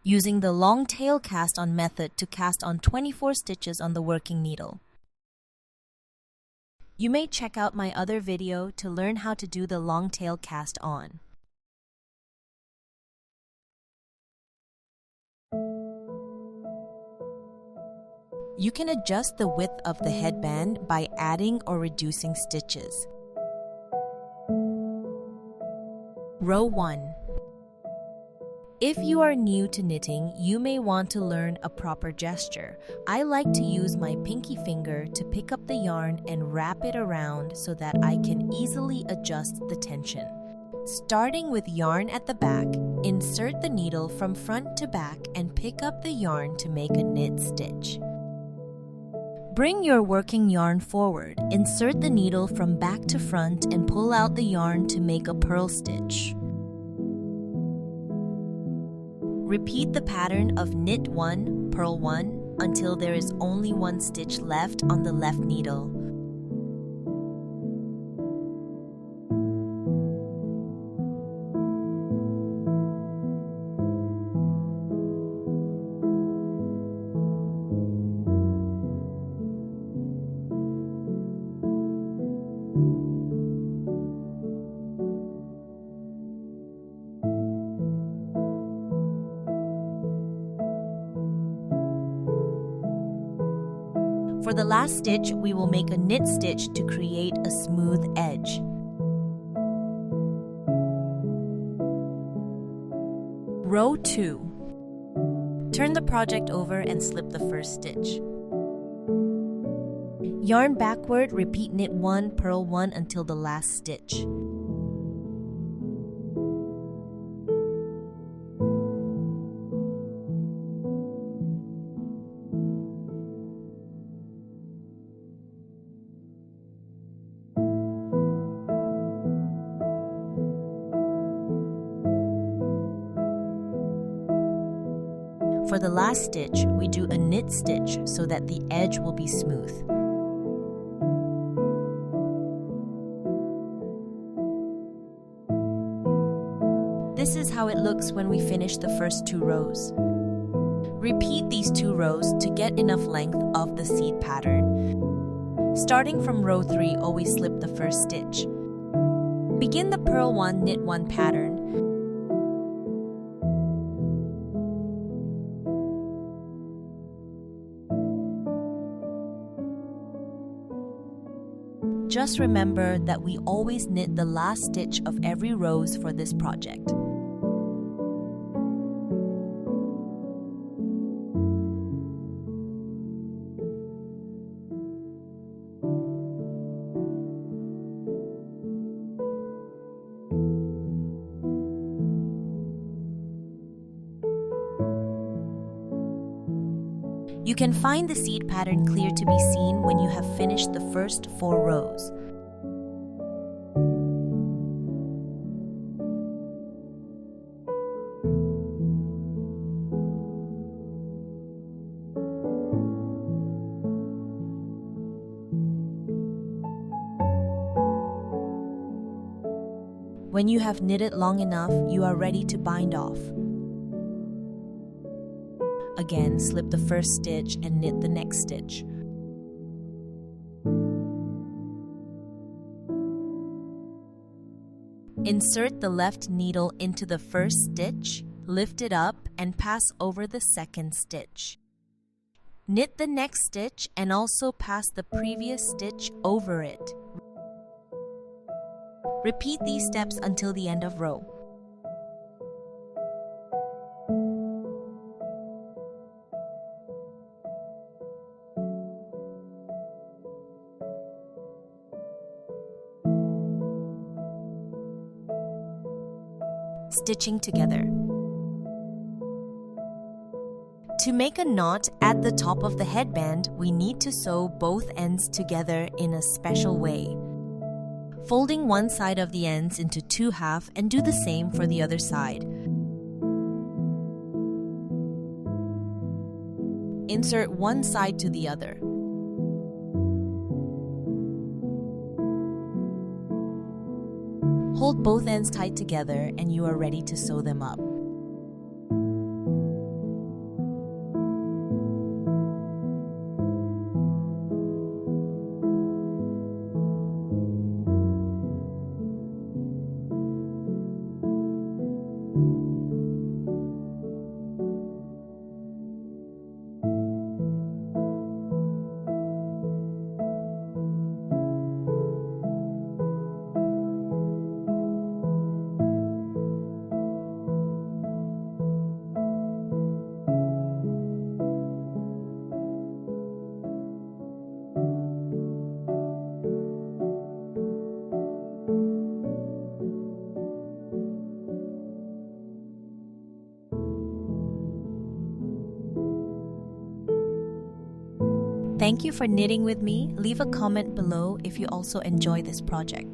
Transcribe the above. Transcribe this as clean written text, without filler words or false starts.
using the long tail cast-on method to cast on 24 stitches on the working needle. You may check out my other video to learn how to do the long tail cast-on. You can adjust the width of the headband by adding or reducing stitches. Row 1. If you are new to knitting, you may want to learn a proper gesture. I like to use my pinky finger to pick up the yarn and wrap it around so that I can easily adjust the tension. Starting with yarn at the back, insert the needle from front to back and pick up the yarn to make a knit stitch. Bring your working yarn forward, insert the needle from back to front and pull out the yarn to make a purl stitch. Repeat the pattern of knit 1, purl 1 until there is only one stitch left on the left needle. For the last stitch, we will make a knit stitch to create a smooth edge. Row 2. Turn the project over and slip the first stitch. Yarn backward, repeat knit 1, purl 1 until the last stitch. For the last stitch, we do a knit stitch so that the edge will be smooth. This is how it looks when we finish the first 2 rows. Repeat these 2 rows to get enough length of the seed pattern. Starting from row 3, always slip the first stitch. Begin the purl 1, knit 1 pattern. Just remember that we always knit the last stitch of every rows for this project. You can find the seed pattern clear to be seen when you have finished the first 4 rows. When you have knitted long enough, you are ready to bind off. Again, slip the first stitch and knit the next stitch. Insert the left needle into the first stitch, lift it up, and pass over the second stitch. Knit the next stitch and also pass the previous stitch over it. Repeat these steps until the end of row. Stitching together. To make a knot at the top of the headband, we need to sew both ends together in a special way. Folding one side of the ends into 2 halves and do the same for the other side. Insert one side to the other. Hold both ends tight together and you are ready to sew them up. Thank you for knitting with me. Leave a comment below if you also enjoy this project.